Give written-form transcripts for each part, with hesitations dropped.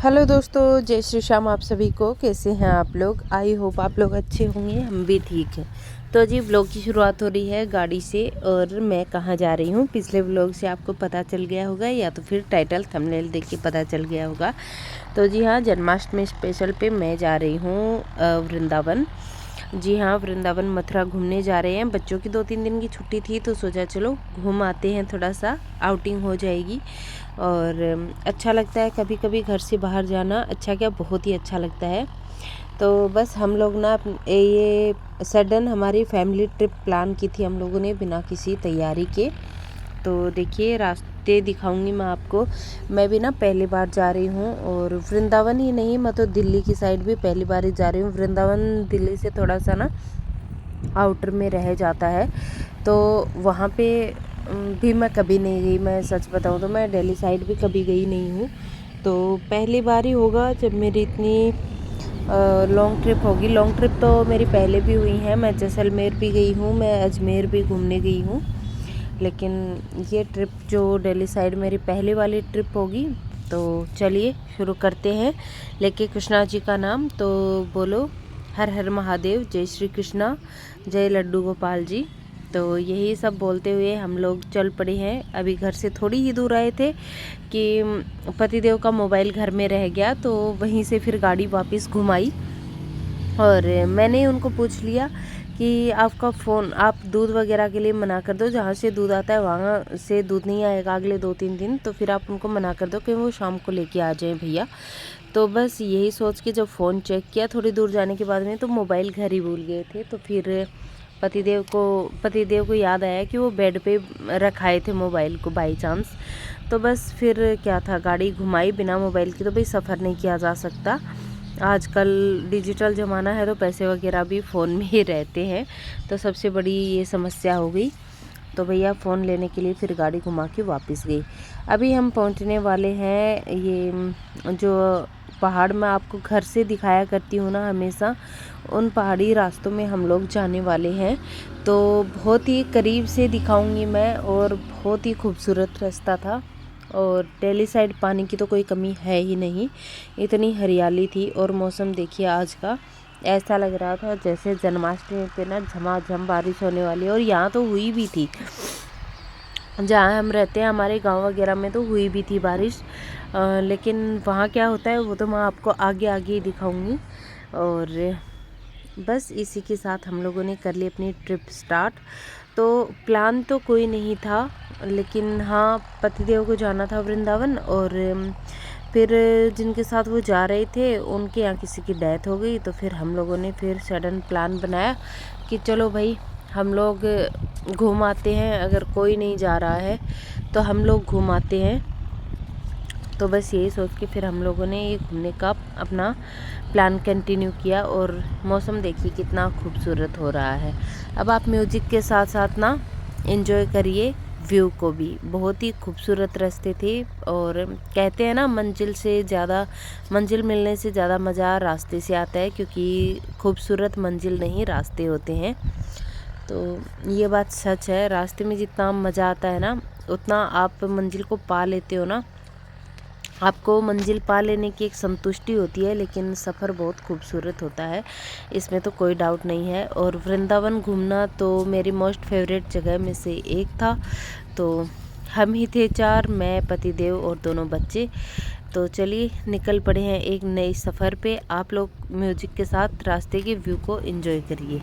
Hello दोस्तों, जय श्री श्याम। आप सभी को कैसे हैं आप लोग? आई होप आप लोग अच्छे होंगे, हम भी ठीक हैं। तो जी व्लॉग की शुरुआत हो रही है गाड़ी से। और मैं कहाँ जा रही हूँ पिछले व्लॉग से आपको पता चल गया होगा, या तो फिर टाइटल थंबनेल देख के पता चल गया होगा। तो जी हाँ, जन्माष्टमी स्पेशल पे मैं जा रही हूँ वृंदावन। जी हाँ, वृंदावन मथुरा घूमने जा रहे हैं। बच्चों की 2-3 दिन की छुट्टी थी तो सोचा चलो घूम आते हैं, थोड़ा सा आउटिंग हो जाएगी। और अच्छा लगता है कभी कभी घर से बाहर जाना। अच्छा क्या, बहुत ही अच्छा लगता है। तो बस हम लोग ना ये सडन हमारी फैमिली ट्रिप प्लान की थी हम लोगों ने, बिना किसी तैयारी के। तो देखिए रास्ते दिखाऊंगी मैं आपको। मैं भी ना पहली बार जा रही हूँ, और वृंदावन ही नहीं, मैं तो दिल्ली की साइड भी पहली बार ही जा रही हूँ। वृंदावन दिल्ली से थोड़ा सा ना आउटर में रह जाता है, तो वहाँ पे भी मैं कभी नहीं गई। मैं सच बताऊँ तो मैं दिल्ली साइड भी कभी गई नहीं हूँ। तो पहली बार ही होगा जब मेरी इतनी लॉन्ग ट्रिप होगी। लॉन्ग ट्रिप तो मेरी पहले भी हुई है, मैं जैसलमेर भी गई हूँ, मैं अजमेर भी घूमने गई हूँ। लेकिन ये ट्रिप जो दिल्ली साइड मेरी पहली वाली ट्रिप होगी। तो चलिए शुरू करते हैं लेके कृष्णा जी का नाम। तो बोलो हर हर महादेव, जय श्री कृष्णा, जय लड्डू गोपाल जी। तो यही सब बोलते हुए हम लोग चल पड़े हैं। अभी घर से थोड़ी ही दूर आए थे कि पतिदेव का मोबाइल घर में रह गया, तो वहीं से फिर गाड़ी वापस घुमाई। और मैंने उनको पूछ लिया कि आपका फ़ोन, आप दूध वगैरह के लिए मना कर दो, जहाँ से दूध आता है वहाँ से दूध नहीं आएगा अगले 2-3 दिन। तो फिर आप उनको मना कर दो कि वो शाम को लेके आ जाएं भैया। तो बस यही सोच के जब फ़ोन चेक किया थोड़ी दूर जाने के बाद में, तो मोबाइल घर ही भूल गए थे। तो फिर पतिदेव को याद आया कि वो बेड पे रखाए थे मोबाइल को बाई चांस। तो बस फिर क्या था, गाड़ी घुमाई। बिना मोबाइल की तो भाई सफ़र नहीं किया जा सकता। आजकल डिजिटल ज़माना है, तो पैसे वगैरह भी फ़ोन में ही रहते हैं। तो सबसे बड़ी ये समस्या हो गई। तो भैया फ़ोन लेने के लिए फिर गाड़ी घुमा के वापस गई। अभी हम पहुंचने वाले हैं ये जो पहाड़ मैं आपको घर से दिखाया करती हूँ ना हमेशा, उन पहाड़ी रास्तों में हम लोग जाने वाले हैं। तो बहुत ही करीब से दिखाऊंगी मैं, और बहुत ही खूबसूरत रास्ता था। और दिल्ली साइड पानी की तो कोई कमी है ही नहीं, इतनी हरियाली थी। और मौसम देखिए आज का, ऐसा लग रहा था जैसे जन्माष्टमी पे ना झमाझम बारिश होने वाली है। और यहाँ तो हुई भी थी, जहाँ हम रहते हैं हमारे गांव वगैरह में तो हुई भी थी बारिश। लेकिन वहाँ क्या होता है वो तो मैं आपको आगे आगे ही दिखाऊंगी। और बस इसी के साथ हम लोगों ने कर ली अपनी ट्रिप स्टार्ट। तो प्लान तो कोई नहीं था, लेकिन हाँ पतिदेव को जाना था वृंदावन। और फिर जिनके साथ वो जा रहे थे उनके यहाँ किसी की डेथ हो गई। तो फिर हम लोगों ने फिर सडन प्लान बनाया कि चलो भाई हम लोग घूम आते हैं, अगर कोई नहीं जा रहा है तो हम लोग घूम आते हैं। तो बस यही सोच के फिर हम लोगों ने ये घूमने का अपना प्लान कंटिन्यू किया। और मौसम देखिए कितना खूबसूरत हो रहा है। अब आप म्यूजिक के साथ साथ ना एंजॉय करिए व्यू को भी। बहुत ही खूबसूरत रास्ते थे। और कहते हैं ना मंजिल मिलने से ज़्यादा मज़ा रास्ते से आता है, क्योंकि खूबसूरत मंजिल नहीं रास्ते होते हैं। तो ये बात सच है, रास्ते में जितना मज़ा आता है ना, उतना आप मंजिल को पा लेते हो ना, आपको मंजिल पा लेने की एक संतुष्टि होती है। लेकिन सफ़र बहुत खूबसूरत होता है, इसमें तो कोई डाउट नहीं है। और वृंदावन घूमना तो मेरी मोस्ट फेवरेट जगह में से एक था। तो हम ही थे 4, मैं, पतिदेव और दोनों बच्चे। तो चलिए निकल पड़े हैं एक नए सफ़र पे। आप लोग म्यूजिक के साथ रास्ते के व्यू को एंजॉय करिए।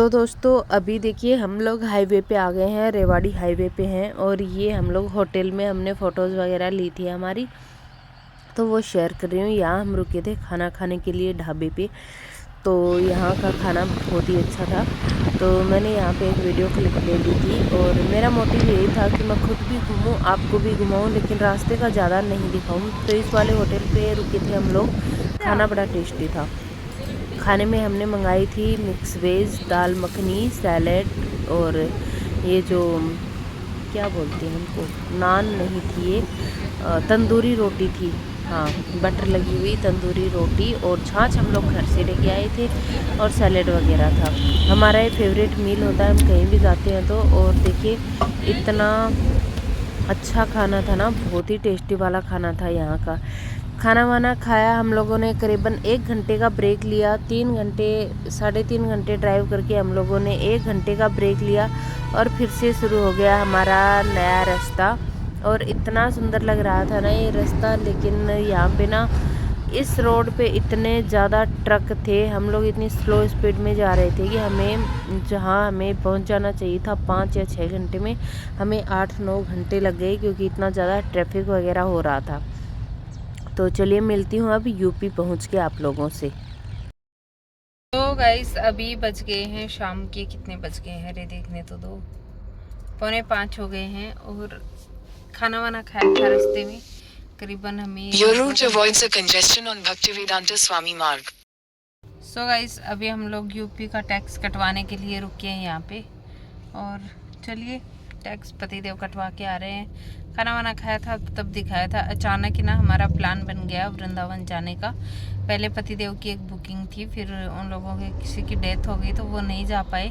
तो दोस्तों अभी देखिए हम लोग हाईवे पे आ गए हैं, रेवाड़ी हाईवे पे हैं और ये हम लोग होटल में हमने फ़ोटोज़ वगैरह ली थी हमारी, तो वो शेयर कर रही हूँ। यहाँ हम रुके थे खाना खाने के लिए ढाबे पे, तो यहाँ का खाना बहुत ही अच्छा था, तो मैंने यहाँ पे एक वीडियो क्लिप ले ली थी। और मेरा मोटिव यही था कि मैं खुद भी घूमूँ, आपको भी घुमाऊँ, लेकिन रास्ते का ज़्यादा नहीं दिखाऊँ। तो इस वाले होटल पे रुके थे हम लोग, खाना बड़ा टेस्टी था। खाने में हमने मंगाई थी मिक्स वेज, दाल मखनी, सैलेड और ये जो क्या बोलते हैं उनको, नान नहीं थी ये, तंदूरी रोटी थी, हाँ बटर लगी हुई तंदूरी रोटी, और छाछ हम लोग घर से लेके आए थे, और सैलेड वगैरह था। हमारा ये फेवरेट मील होता है, हम कहीं भी जाते हैं तो। और देखिए इतना अच्छा खाना था ना, बहुत ही टेस्टी वाला खाना था यहाँ का। खाना वाना खाया हम लोगों ने, करीबन 1 घंटे का ब्रेक लिया। 3 घंटे 3.5 घंटे ड्राइव करके हम लोगों ने 1 घंटे का ब्रेक लिया और फिर से शुरू हो गया हमारा नया रास्ता। और इतना सुंदर लग रहा था ना ये रास्ता, लेकिन यहाँ पे ना इस रोड पे इतने ज़्यादा ट्रक थे, हम लोग इतनी स्लो स्पीड में जा रहे थे कि हमें जहाँ हमें पहुँच जाना चाहिए था 5 या 6 घंटे में, हमें 8-9 घंटे लग गए, क्योंकि इतना ज़्यादा ट्रैफिक वगैरह हो रहा था। तो चलिए मिलती हूँ अब यूपी पहुँच के आप लोगों से। तो गाइस अभी बज गए हैं शाम के, कितने बज गए हैं रे, देखने तो दो, 4:45 हो गए हैं। और खाना वाना खाया था रास्ते में, करीबन हमें Your route avoids a congestion on Bhaktivedanta Swami Marg। So guys अभी हम लोग यूपी का टैक्स कटवाने के लिए रुके हैं यहाँ पे, और चलिए टैक्स पतिदेव कटवा के आ रहे हैं। खाना वाना खाया था तब दिखाया था, अचानक ही ना हमारा प्लान बन गया वृंदावन जाने का। पहले पतिदेव की एक बुकिंग थी, फिर उन लोगों के किसी की डेथ हो गई तो वो नहीं जा पाए,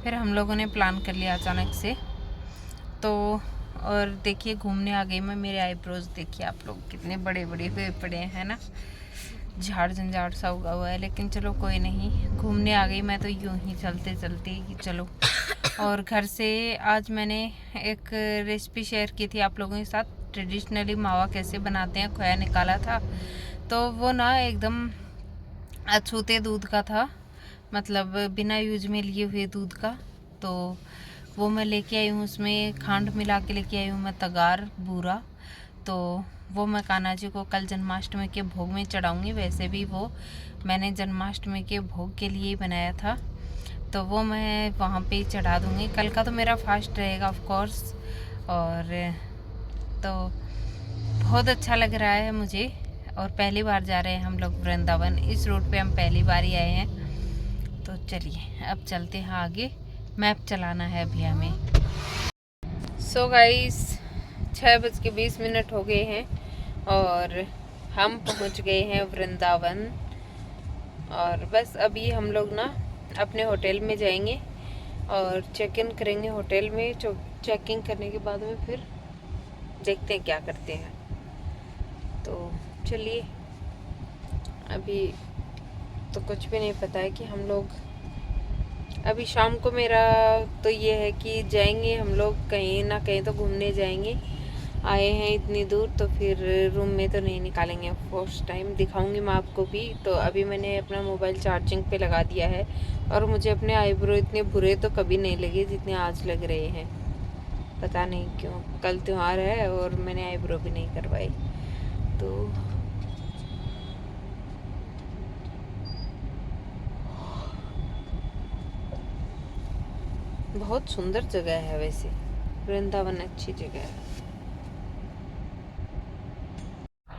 फिर हम लोगों ने प्लान कर लिया अचानक से। तो और देखिए घूमने आ गई मैं, मेरे आईब्रोज देखिए आप लोग कितने बड़े बड़े हुए पड़े हैं ना, झाड़ झंझाड़ सा उगा हुआ है, लेकिन चलो कोई नहीं, घूमने आ गई मैं तो यूं ही चलते चलते कि चलो। और घर से आज मैंने एक रेसिपी शेयर की थी आप लोगों के साथ, ट्रेडिशनली मावा कैसे बनाते हैं, खोया निकाला था, तो वो ना एकदम अछूते दूध का था, मतलब बिना यूज में लिए हुए दूध का। तो वो मैं लेके आई हूँ, उसमें खांड मिला के लेके आई हूँ मैं, तगार बूरा। तो वो मैं कान्हा जी को कल जन्माष्टमी के भोग में चढ़ाऊँगी। वैसे भी वो मैंने जन्माष्टमी के भोग के लिए ही बनाया था, तो वो मैं वहाँ पे ही चढ़ा दूँगी। कल का तो मेरा फास्ट रहेगा ऑफ कोर्स। और तो बहुत अच्छा लग रहा है मुझे, और पहली बार जा रहे हैं हम लोग वृंदावन, इस रूट पे हम पहली बार ही आए हैं। तो चलिए अब चलते हैं आगे, मैप चलाना है अभी हमें। सो गाइस 6:20 हो गए हैं और हम पहुंच गए हैं वृंदावन। और बस अभी हम लोग ना अपने होटल में जाएंगे और चेक इन करेंगे होटल में। चेक इन करने के बाद में फिर देखते हैं क्या करते हैं। तो चलिए, अभी तो कुछ भी नहीं पता है कि हम लोग अभी शाम को, मेरा तो ये है कि जाएंगे हम लोग कहीं ना कहीं तो घूमने जाएंगे। आए हैं इतनी दूर तो फिर रूम में तो नहीं निकालेंगे, फर्स्ट टाइम दिखाऊंगी मैं आपको भी। तो अभी मैंने अपना मोबाइल चार्जिंग पे लगा दिया है, और मुझे अपने आईब्रो इतने बुरे तो कभी नहीं लगे जितने आज लग रहे हैं, पता नहीं क्यों। कल त्यौहार है और मैंने आईब्रो भी नहीं करवाई। तो बहुत सुंदर जगह है वैसे, वृंदावन अच्छी जगह है।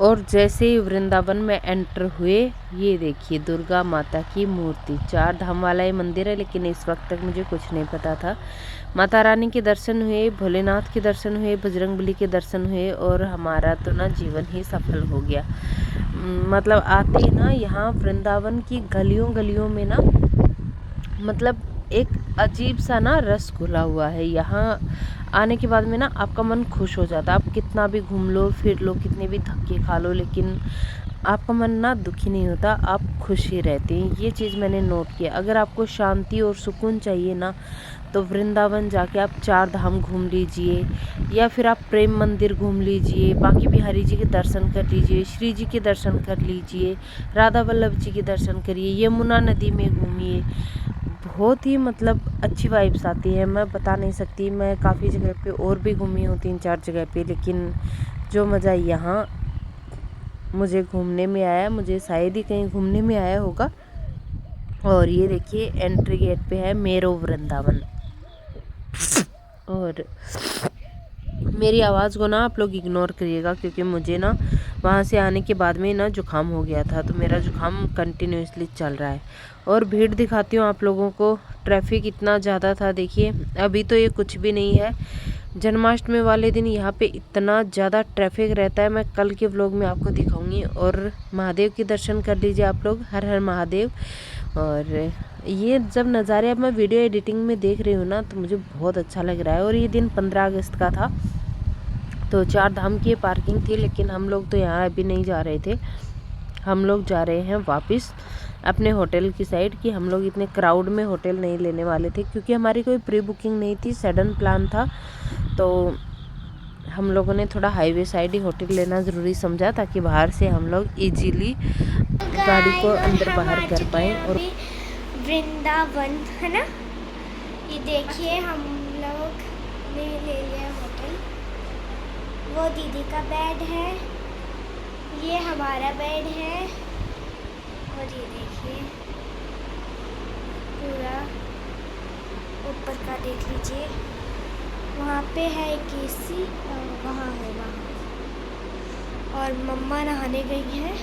और जैसे ही वृंदावन में एंटर हुए, ये देखिए दुर्गा माता की मूर्ति, 4 धाम वाला ये मंदिर है, लेकिन इस वक्त तक मुझे कुछ नहीं पता था। माता रानी के दर्शन हुए, भोलेनाथ के दर्शन हुए, बजरंगबली के दर्शन हुए, और हमारा तो ना जीवन ही सफल हो गया। मतलब आते ही ना यहाँ वृंदावन की गलियों गलियों में ना, मतलब एक अजीब सा ना रस घुला हुआ है। यहाँ आने के बाद में ना आपका मन खुश हो जाता है। आप कितना भी घूम लो फिर लो, कितने भी धक्के खा लो, लेकिन आपका मन ना दुखी नहीं होता, आप खुश ही रहते हैं। ये चीज़ मैंने नोट किया। अगर आपको शांति और सुकून चाहिए ना, तो वृंदावन जाके आप 4 धाम घूम लीजिए, या फिर आप प्रेम मंदिर घूम लीजिए, बांके बिहारी जी के दर्शन कर लीजिए, श्री जी के दर्शन कर लीजिए, राधा वल्लभ जी के दर्शन करिए, यमुना नदी में घूमिए। बहुत ही मतलब अच्छी वाइब्स आती है, मैं बता नहीं सकती। मैं काफ़ी जगह पे और भी घूमी हूँ, 3-4 जगह पे, लेकिन जो मज़ा यहाँ मुझे घूमने में आया, मुझे शायद ही कहीं घूमने में आया होगा। और ये देखिए एंट्री गेट पे है मेरो वृंदावन। और मेरी आवाज़ को ना आप लोग इग्नोर करिएगा, क्योंकि मुझे ना वहाँ से आने के बाद में ना जुकाम हो गया था, तो मेरा जुकाम कंटिन्यूसली चल रहा है। और भीड़ दिखाती हूँ आप लोगों को, ट्रैफिक इतना ज़्यादा था। देखिए अभी तो ये कुछ भी नहीं है, जन्माष्टमी वाले दिन यहाँ पे इतना ज़्यादा ट्रैफिक रहता है। मैं कल के व्लॉग में आपको दिखाऊंगी। और महादेव के दर्शन कर लीजिए आप लोग, हर हर महादेव। और ये जब नज़ारे अब मैं वीडियो एडिटिंग में देख रही हूँ ना, तो मुझे बहुत अच्छा लग रहा है। और ये दिन 15 अगस्त का था, तो 4 धाम की पार्किंग थी, लेकिन हम लोग तो यहाँ अभी नहीं जा रहे थे। हम लोग जा रहे हैं वापस अपने होटल की साइड, कि हम लोग इतने क्राउड में होटल नहीं लेने वाले थे, क्योंकि हमारी कोई प्री बुकिंग नहीं थी, सडन प्लान था। तो हम लोगों ने थोड़ा हाईवे साइड ही होटल लेना ज़रूरी समझा, ताकि बाहर से हम लोग इजीली गाड़ी को अंदर बाहर कर पाएँ। और वृंदावन है ना, ये देखिए हम लोग ने ले लिया होटल। वो दीदी का बेड है, ये हमारा बेड है। और ये देखिए पूरा ऊपर का देख लीजिए, वहाँ पे है एक एसी, वहाँ है वहाँ। और मम्मा नहाने गई हैं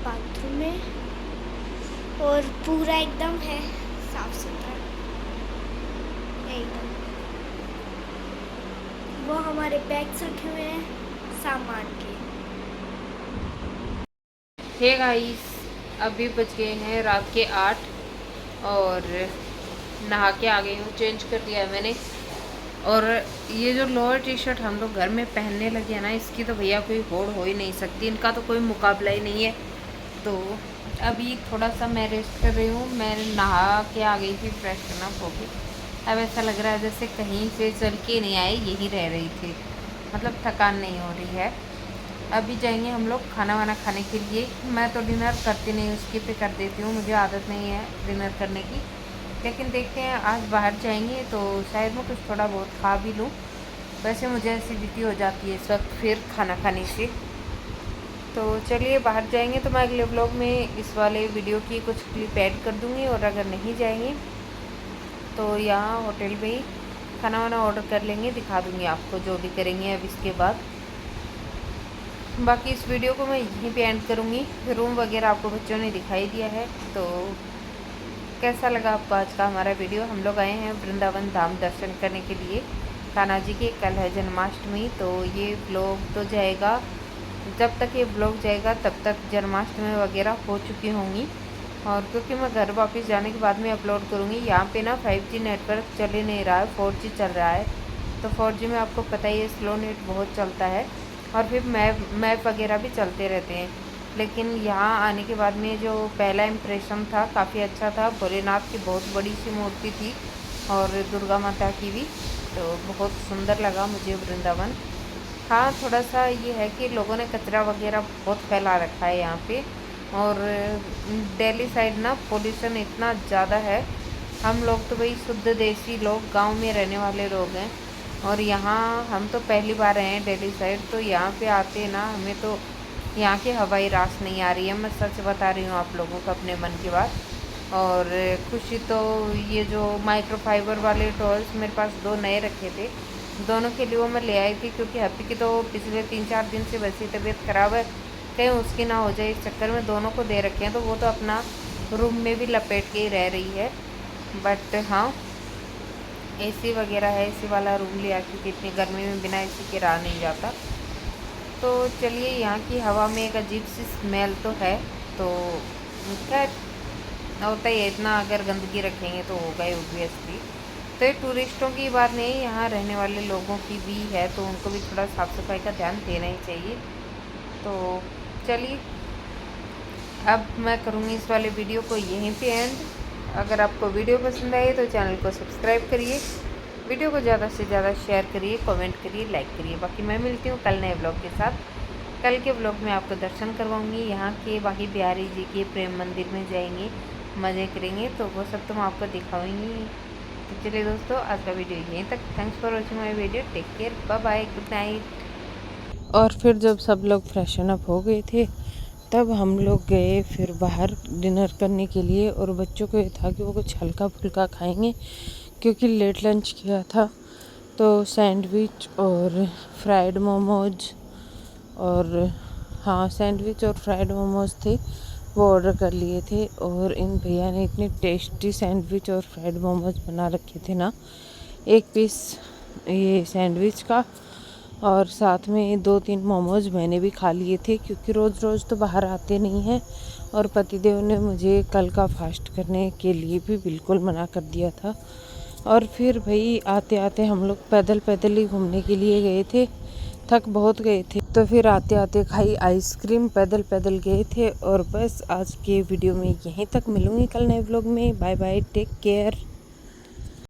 बाथरूम में, और पूरा एकदम है साफ सुथरा एकदम। वो हमारे बैग्स रखे हुए हैं सामान के। हे गाइस, अभी बज गए हैं रात के 8 और नहा के आ गई हूँ, चेंज कर दिया है मैंने। और ये जो लोअर टी शर्ट हम लोग घर में पहनने लगे हैं ना, इसकी तो भैया कोई होड़ हो ही नहीं सकती, इनका तो कोई मुकाबला ही नहीं है। तो अभी थोड़ा सा मैं रेस्ट कर रही हूँ। मैं नहा के आ गई थी फ्रेश करना होके। अब ऐसा लग रहा है जैसे कहीं से चल के नहीं आई, यहीं रह रही थी, मतलब थकान नहीं हो रही है। अभी जाएंगे हम लोग खाना वाना खाने के लिए। मैं तो डिनर करती नहीं हूँ, स्किप कर देती हूँ, मुझे आदत नहीं है डिनर करने की। लेकिन देखते हैं, आज बाहर जाएंगे तो शायद मैं कुछ थोड़ा बहुत खा भी लूँ। वैसे मुझे एसिडिटी हो जाती है इस वक्त फिर खाना खाने से। तो चलिए बाहर जाएंगे तो मैं अगले व्लॉग में इस वाले वीडियो की कुछ क्लिप ऐड कर दूँगी। और अगर नहीं जाएंगे तो यहाँ होटल में ही खाना वाना ऑर्डर कर लेंगे, दिखा दूँगी आपको जो भी करेंगे अब इसके बाद। बाकी इस वीडियो को मैं यहीं पे एंड करूँगी। रूम वगैरह आपको बच्चों ने दिखाई दिया है। तो कैसा लगा आपको आज का हमारा वीडियो। हम लोग आए हैं वृंदावन धाम दर्शन करने के लिए कान्हा जी के। कल है जन्माष्टमी, तो ये ब्लॉग तो जाएगा, जब तक ये ब्लॉग जाएगा तब तक जन्माष्टमी वगैरह हो चुकी होंगी। और क्योंकि मैं घर वापस जाने के बाद में अपलोड करूँगी। यहाँ पे ना 5G नेटवर्क चल ही नहीं रहा है, 4G चल रहा है। तो 4G में आपको पता ही है स्लो नेट बहुत चलता है, और फिर मैप वगैरह भी चलते रहते हैं। लेकिन यहाँ आने के बाद में जो पहला इम्प्रेशन था काफ़ी अच्छा था। भोलेनाथ की बहुत बड़ी सी मूर्ति थी और दुर्गा माता की भी, तो बहुत सुंदर लगा मुझे वृंदावन। हाँ, थोड़ा सा ये है कि लोगों ने कचरा वगैरह बहुत फैला रखा है यहाँ पे। और दिल्ली साइड ना पोल्यूशन इतना ज़्यादा है। हम लोग तो भाई शुद्ध देसी लोग, गांव में रहने वाले लोग हैं। और यहाँ हम तो पहली बार आए हैं दिल्ली साइड, तो यहाँ पे आते ना हमें तो यहाँ की हवाई रास नहीं आ रही है। मैं सच बता रही हूँ आप लोगों को अपने मन की बात। और खुशी तो ये जो माइक्रोफाइबर वाले टॉयल्स मेरे पास 2 नए रखे थे, दोनों के लिए वो मैं ले आई थी, क्योंकि हैप्पी की तो पिछले 3-4 दिन से वैसी तबीयत ख़राब है, कहीं उसकी ना हो जाए, इस चक्कर में दोनों को दे रखे हैं। तो वो तो अपना रूम में भी लपेट के ही रह रही है। बट हाँ, एसी वगैरह है, एसी वाला रूम लिया, क्योंकि इतनी गर्मी में बिना एसी के रहा नहीं जाता। तो चलिए, यहाँ की हवा में एक अजीब सी स्मेल तो है, तो खैर होता ही है, इतना अगर गंदगी रखेंगे तो होगा ही ऑब्वियसली। तो ये टूरिस्टों की बात नहीं, यहाँ रहने वाले लोगों की भी है, तो उनको भी थोड़ा साफ़ सफाई का ध्यान देना ही चाहिए। तो चलिए, अब मैं करूँगी इस वाले वीडियो को यहीं पे एंड। अगर आपको वीडियो पसंद आए तो चैनल को सब्सक्राइब करिए, वीडियो को ज़्यादा से ज़्यादा शेयर करिए, कमेंट करिए, लाइक करिए। बाकी मैं मिलती हूँ कल नए ब्लॉग के साथ। कल के ब्लॉग में आपको दर्शन करवाऊँगी यहाँ के बाकी बिहारी जी के प्रेम मंदिर में जाएंगे, मज़े करेंगे, तो वो सब तो मैं आपको दिखाऊंगी। तो चलिए दोस्तों, आज का वीडियो यहीं तक। Thanks for watching my video. Take care, bye bye, good night. और फिर जब सब लोग फ्रेशन अप हो गए थे, तब हम लोग गए फिर बाहर डिनर करने के लिए। और बच्चों को ये था कि वो कुछ हल्का फुल्का खाएंगे, क्योंकि लेट लंच किया था। तो सैंडविच और फ्राइड मोमोज, और हाँ, सैंडविच और फ्राइड मोमोज थे, वो ऑर्डर कर लिए थे। और इन भैया ने इतनी टेस्टी सैंडविच और फ्राइड मोमोज बना रखे थे ना, एक पीस ये सैंडविच का और साथ में 2-3 मोमोज मैंने भी खा लिए थे, क्योंकि रोज़ रोज़ तो बाहर आते नहीं हैं। और पतिदेव ने मुझे कल का फास्ट करने के लिए भी बिल्कुल मना कर दिया था। और फिर भाई आते आते हम लोग पैदल पैदल ही घूमने के लिए गए थे, थक बहुत गए थे। तो फिर आते आते खाई आइसक्रीम, पैदल पैदल गए थे। और बस आज के वीडियो में यहीं तक, मिलूँगी कल नए व्लॉग में। Bye bye, take care.